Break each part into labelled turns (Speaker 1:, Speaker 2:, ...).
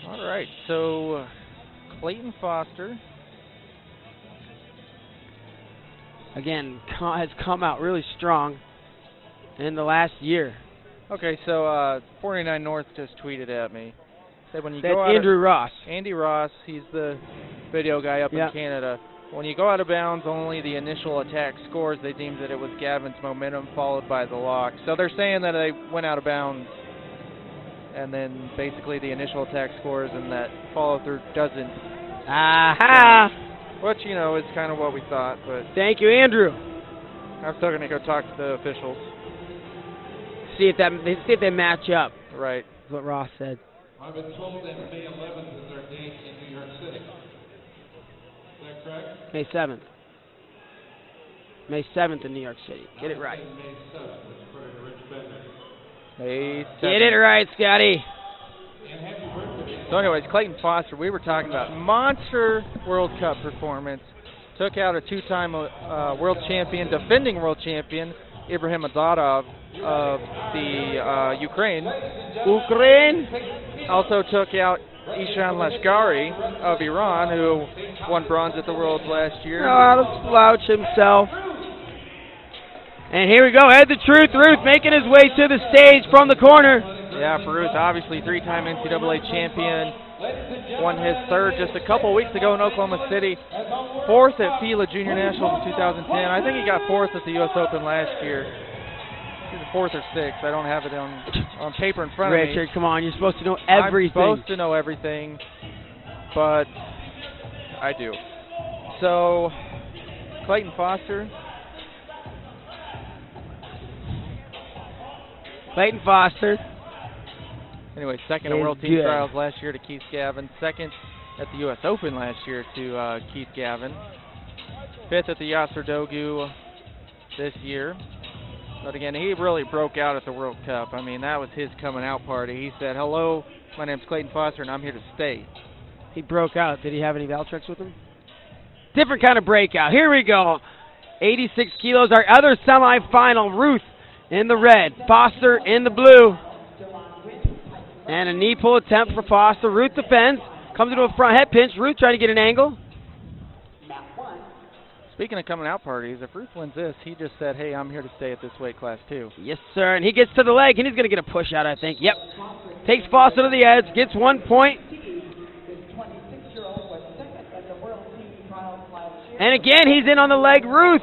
Speaker 1: All right, so Clayton Foster.
Speaker 2: Again, has come out really strong in the last year.
Speaker 1: Okay, so 49 North just tweeted at me. Said when you
Speaker 2: That's
Speaker 1: go out
Speaker 2: Andrew Ross.
Speaker 1: Andy Ross, he's the video guy up in Canada. When you go out of bounds, only the initial attack scores. They deemed that it was Gavin's momentum followed by the lock. So they're saying that they went out of bounds, and then basically the initial attack scores, and that follow-through doesn't.
Speaker 2: Aha!
Speaker 1: Which, you know, is kind of what we thought. But
Speaker 2: thank you, Andrew.
Speaker 1: I'm still going to go talk to the officials.
Speaker 2: See if they match up.
Speaker 1: Right.
Speaker 2: That's what Ross said.
Speaker 3: I've been told that May 11th is our date in New York City. Is that correct?
Speaker 2: May 7th. May 7th in New York City. Get it right.
Speaker 3: May 7th, which according to Rich Bender.
Speaker 1: May 7th.
Speaker 2: Get it right, Scotty.
Speaker 3: And happy birthday.
Speaker 1: So anyways, Clayton Foster, we were talking about monster World Cup performance. Took out a two-time world champion, defending world champion, Ibrahim Adadov of the Ukraine. Also took out Ishan Lashkari of Iran, who won bronze at the Worlds last year.
Speaker 2: Oh, the slouch himself. And here we go. Head the truth. Ruth making his way to the stage from the corner.
Speaker 1: Yeah, for Ruth, obviously three-time NCAA champion. Won his third just a couple weeks ago in Oklahoma City. Fourth at FILA Junior Nationals in 2010. I think he got fourth at the U.S. Open last year. Either fourth or sixth. I don't have it on paper in front of me.
Speaker 2: Richard, come on. You're supposed to know everything.
Speaker 1: I'm supposed to know everything, but I do. So, Clayton Foster.
Speaker 2: Clayton Foster.
Speaker 1: Anyway, second at World Team Trials last year to Keith Gavin. Second at the U.S. Open last year to Keith Gavin. Fifth at the Yasser Dogu this year. But again, he really broke out at the World Cup. I mean, that was his coming out party. He said, "Hello, my name's Clayton Foster, and I'm here to stay."
Speaker 2: He broke out. Did he have any Valtrex with him? Different kind of breakout. Here we go. 86 kilos, our other semifinal. Ruth in the red, Foster in the blue. And a knee pull attempt for Foster. Ruth defends. Comes into a front head pinch. Ruth trying to get an angle.
Speaker 1: Speaking of coming out parties, if Ruth wins this, he just said, "Hey, I'm here to stay at this weight class too."
Speaker 2: Yes, sir. And he gets to the leg, and he's going to get a push out, I think. Yep. Takes Foster to the edge. Gets 1 point. And again, he's in on the leg. Ruth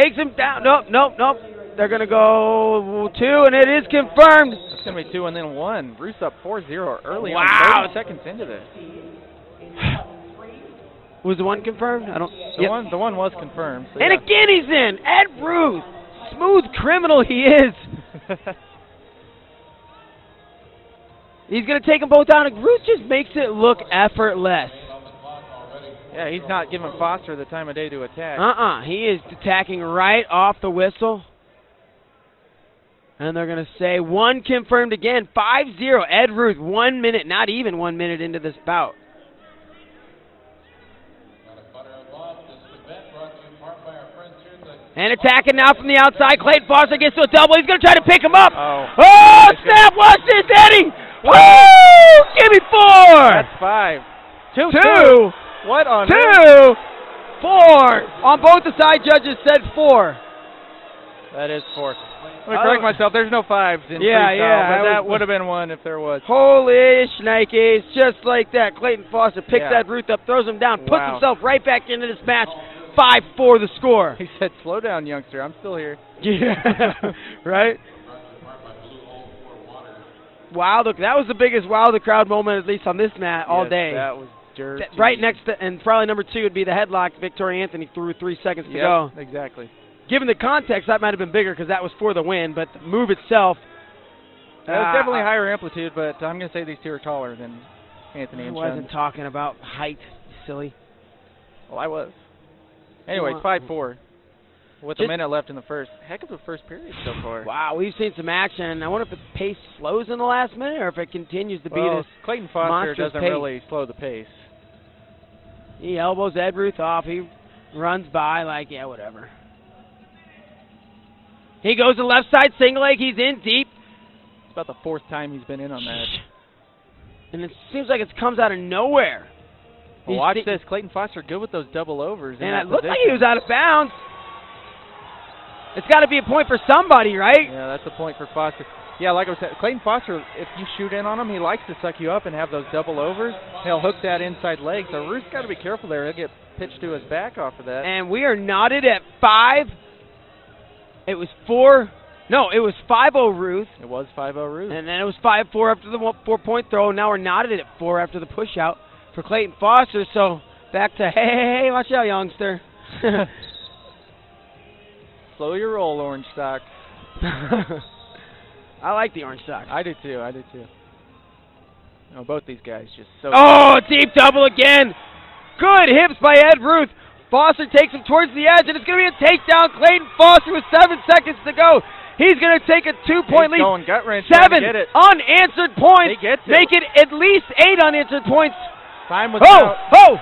Speaker 2: takes him down. Nope. They're going to go 2, and it is confirmed.
Speaker 1: It's going to be 2 and then 1. Ruth's up 4-0 early
Speaker 2: wow.
Speaker 1: on, 30 seconds into this.
Speaker 2: Was the 1 confirmed? I don't.
Speaker 1: The one was confirmed. So
Speaker 2: and again, he's in. Ed Ruth, smooth criminal he is. He's going to take them both down. And Ruth just makes it look effortless.
Speaker 1: Yeah, he's not giving Foster the time of day to attack.
Speaker 2: He is attacking right off the whistle. And they're going to say 1 confirmed again. 5-0. Ed Ruth, 1 minute, not even 1 minute into this bout. And attacking now from the outside. Clayton Foster gets to a double. He's going to try to pick him up. Oh, snap. Watch this, Eddie. Woo! Give me 4.
Speaker 1: That's 5. 2. What on
Speaker 2: 2.
Speaker 1: earth?
Speaker 2: 4. On both the side judges said 4.
Speaker 1: That is 4. Let me correct myself. There's no 5s in freestyle, but that would have been 1 if there was.
Speaker 2: Holy shnikes. Just like that, Clayton Foster picks that Ruth up, throws him down, puts himself right back into this match. 5-4 the score.
Speaker 1: He said, "Slow down, youngster. I'm still here."
Speaker 2: Yeah, right? Wow, look, that was the biggest wow the crowd moment, at least on this mat, all day.
Speaker 1: That was dirty.
Speaker 2: Right next to, and probably number 2 would be the headlock Victoria Anthony threw 3 seconds to go.
Speaker 1: Exactly.
Speaker 2: Given the context, that might have been bigger because that was for the win, but the move itself.
Speaker 1: That was definitely higher amplitude, but I'm going to say these two are taller than Anthony and Chen.
Speaker 2: I wasn't talking about height, silly.
Speaker 1: Well, I was. Anyways, 5-4. With a minute left in the first. Heck of a first period so far.
Speaker 2: Wow, we've seen some action. I wonder if the pace slows in the last minute or if it continues to be this
Speaker 1: Clayton Foster doesn't really slow the pace.
Speaker 2: He elbows Ed Ruth off. He runs by like, yeah, whatever. He goes to left side single leg. He's in deep.
Speaker 1: It's about the 4th time he's been in on that.
Speaker 2: And it seems like it comes out of nowhere.
Speaker 1: Well, watch this. Clayton Foster good with those double overs.
Speaker 2: And it looked like he was out of bounds. It's got to be a point for somebody, right?
Speaker 1: Yeah, that's a point for Foster. Yeah, like I was saying, Clayton Foster, if you shoot in on him, he likes to suck you up and have those double overs. He'll hook that inside leg. So Ruth's got to be careful there. He'll get pitched to his back off of that.
Speaker 2: And we are knotted at 5. It was 4. No, it was 5-0 Ruth.
Speaker 1: It was 5-0 Ruth.
Speaker 2: And then it was 5-4 after the 4-point throw. Now we're knotted at 4 after the push out for Clayton Foster. So back to, hey, watch out, youngster.
Speaker 1: Slow your roll, Orange Sox.
Speaker 2: I like the Orange Sox.
Speaker 1: I do too. I do too. Oh, both these guys just so.
Speaker 2: Oh, deep double again. Good hips by Ed Ruth. Foster takes him towards the edge, and it's going to be a takedown. Clayton Foster with 7 seconds to go. He's going to take a 2-point lead.
Speaker 1: Going gut wrench.
Speaker 2: 7 unanswered points.
Speaker 1: He gets it.
Speaker 2: Make it at least 8 unanswered points.
Speaker 1: Time was out.
Speaker 2: Oh!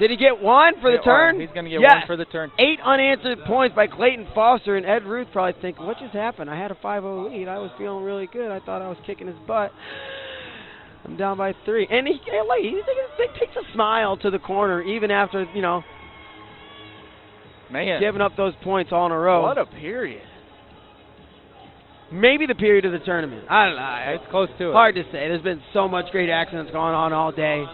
Speaker 2: Did he get 1 for the turn?
Speaker 1: He's going to get 1 for the turn.
Speaker 2: 8 unanswered points by Clayton Foster, and Ed Ruth probably thinking, what just happened? I had a 5-0 lead. I was feeling really good. I thought I was kicking his butt. I'm down by 3. And he takes a smile to the corner, even after, you know, giving up those points all in a row.
Speaker 1: What a period.
Speaker 2: Maybe the period of the tournament. I don't know.
Speaker 1: It's close to it.
Speaker 2: Hard to say. There's been so much great accidents going on all day.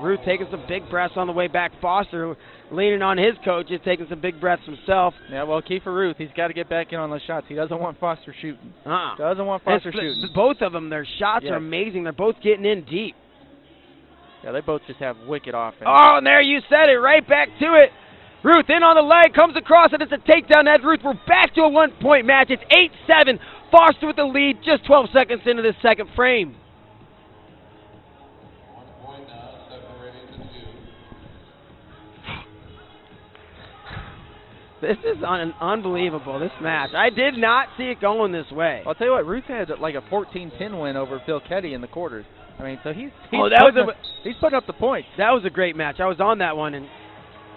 Speaker 2: Ruth taking some big breaths on the way back. Foster leaning on his coach is taking some big breaths himself.
Speaker 1: Yeah, well, key for Ruth. He's got to get back in on those shots. He doesn't want Foster shooting. Doesn't want Foster shooting.
Speaker 2: Both of them, their shots are amazing. They're both getting in deep.
Speaker 1: Yeah, they both just have wicked offense.
Speaker 2: Oh, and there you said it. Right back to it. Ruth in on the leg, comes across, and it's a takedown. Ed Ruth, we're back to a 1-point match. It's 8-7. Foster with the lead just 12 seconds into the second frame. This is unbelievable, this match. I did not see it going this way.
Speaker 1: I'll tell you what, Ruth had like a 14-10 win over Phil Ketty in the quarters. I mean, so he's putting up the points.
Speaker 2: That was a great match. I was on that one. And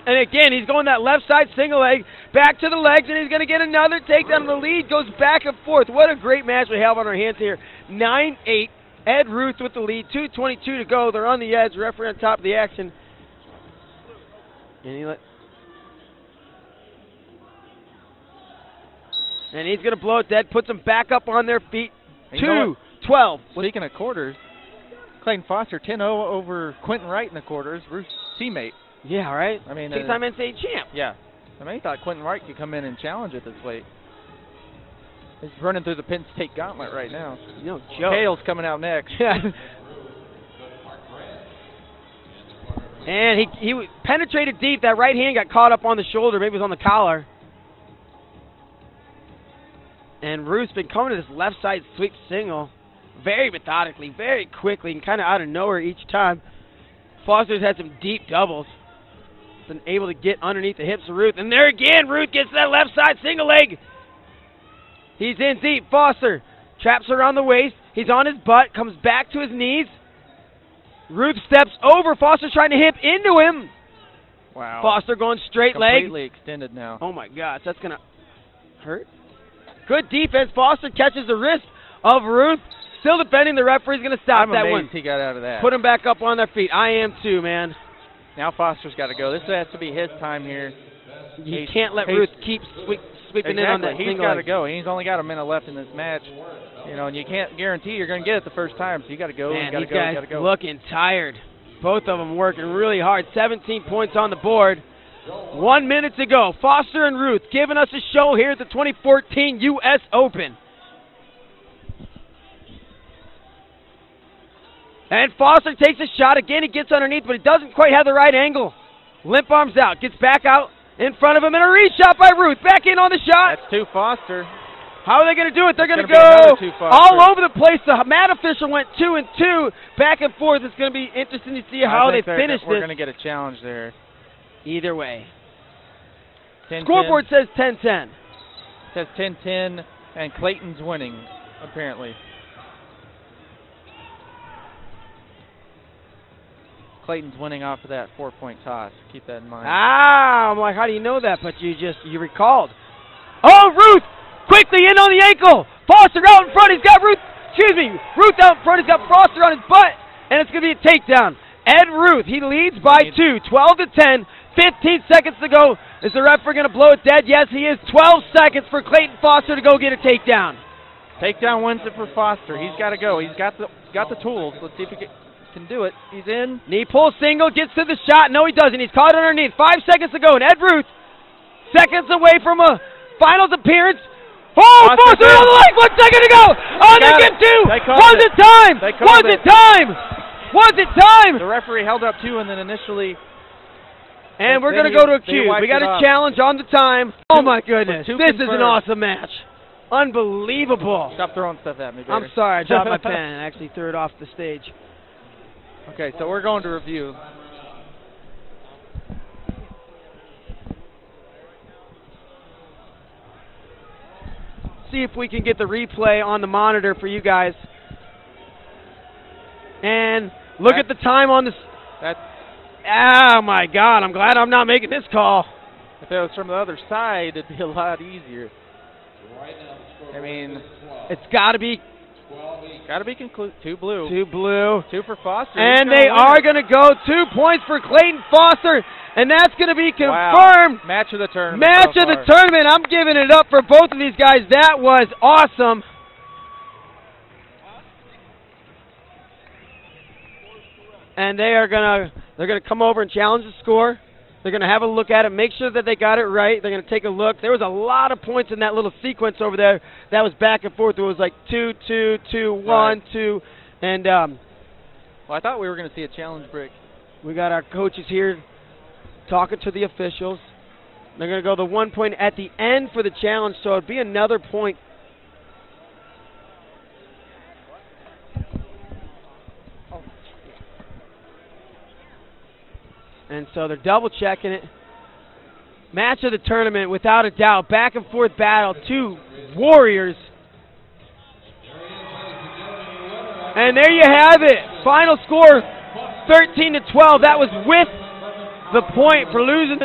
Speaker 2: again, he's going that left side single leg, back to the legs, and he's going to get another takedown. The lead goes back and forth. What a great match we have on our hands here. 9-8. Ed Ruth with the lead. 2:22 to go. They're on the edge. Referee on top of the action. And he's going to blow it dead, puts them back up on their feet. 2-12.
Speaker 1: Speaking of quarters, Clayton Foster 10-0 over Quentin Wright in the quarters, Ruth's teammate.
Speaker 2: Yeah, right?
Speaker 1: I mean,
Speaker 2: two-time NCAA champ.
Speaker 1: Yeah. I mean, he thought Quentin Wright could come in and challenge at this weight. He's running through the Penn State gauntlet right now.
Speaker 2: No joke.
Speaker 1: Hale's coming out next.
Speaker 2: And he penetrated deep. That right hand got caught up on the shoulder. Maybe it was on the collar. And Ruth's been coming to this left side sweep single very methodically, very quickly, and kind of out of nowhere each time. Foster's had some deep doubles. Been able to get underneath the hips of Ruth. And there again, Ruth gets that left side single leg. He's in deep. Foster traps around the waist. He's on his butt, comes back to his knees. Ruth steps over. Foster's trying to hip into him.
Speaker 1: Wow.
Speaker 2: Foster going straight leg.
Speaker 1: Completely extended now.
Speaker 2: Oh my gosh, that's going to hurt. Good defense. Foster catches the wrist of Ruth. Still defending. The referee's going to stop that one.
Speaker 1: He got out of that.
Speaker 2: Put him back up on their feet. I am too, man.
Speaker 1: Now Foster's got to go. This has to be his time here.
Speaker 2: You can't let Ruth keep sweeping in on that single.
Speaker 1: He's got to go. He's only got a minute left in this match. You know, and you can't guarantee you're going to get it the first time, so you got to go.
Speaker 2: Man,
Speaker 1: you got to go.
Speaker 2: Looking tired. Both of them working really hard. 17 points on the board. 1 minute to go. Foster and Ruth giving us a show here at the 2014 U.S. Open. And Foster takes a shot. Again, he gets underneath, but he doesn't quite have the right angle. Limp arms out. Gets back out in front of him, and a re-shot by Ruth. Back in on the shot.
Speaker 1: That's two Foster.
Speaker 2: How are they going to do it? They're going to go all over the place. The mat official went 2 and 2, back and forth. It's going to be interesting to see how they finish this.
Speaker 1: We're going to get a challenge there.
Speaker 2: Either way.
Speaker 1: 10-10.
Speaker 2: Scoreboard says 10-10.
Speaker 1: It says 10-10, and Clayton's winning, apparently. Clayton's winning off of that 4-point toss. Keep that in mind.
Speaker 2: Ah, I'm like, how do you know that? But you recalled. Oh, Ruth! Quickly in on the ankle! Foster out in front. He's got Ruth out in front. He's got Foster on his butt. And it's going to be a takedown. Ed Ruth, he leads by 2, 12-10, 15 seconds to go. Is the referee going to blow it dead? Yes, he is. 12 seconds for Clayton Foster to go get a takedown.
Speaker 1: Takedown wins it for Foster. He's got to go. He's got the tools. Let's see if he can do it. He's in.
Speaker 2: Knee pull single, gets to the shot. No, he doesn't. He's caught underneath. 5 seconds to go. And Ed Ruth, seconds away from a finals appearance. Oh, Foster on the leg. 1 second to go. On the get two. Was it time? Was it time? Was it time?
Speaker 1: The referee held up 2 and then initially.
Speaker 2: And we're going to go to a cue. We got a challenge on the time. Oh, my goodness. This is an awesome match. Unbelievable.
Speaker 1: Stop throwing stuff at me, baby.
Speaker 2: I'm sorry. I dropped my pen and actually threw it off the stage.
Speaker 1: Okay, so we're going to review.
Speaker 2: See if we can get the replay on the monitor for you guys. And look at the time on this. Oh, my God. I'm glad I'm not making this call.
Speaker 1: If it was from the other side, it'd be a lot easier. I mean,
Speaker 2: it's got to be.
Speaker 1: 2 blue.
Speaker 2: 2 blue.
Speaker 1: 2 for Foster.
Speaker 2: And they are going to go 2 points for Clayton Foster. And that's going to be confirmed.
Speaker 1: Wow. Match of the tournament.
Speaker 2: Match of the tournament. I'm giving it up for both of these guys. That was awesome. And they're gonna come over and challenge the score. They're gonna have a look at it, make sure that they got it right. They're gonna take a look. There was a lot of points in that little sequence over there. That was back and forth. It was like 2, 2, 2, 1, 2, and
Speaker 1: well, I thought we were gonna see a challenge break.
Speaker 2: We got our coaches here talking to the officials. They're gonna go the 1 point at the end for the challenge, so it'd be another point. And so they're double checking it. Match of the tournament, without a doubt. Back and forth battle. 2 warriors. And there you have it. Final score 13-12. That was with the point for losing the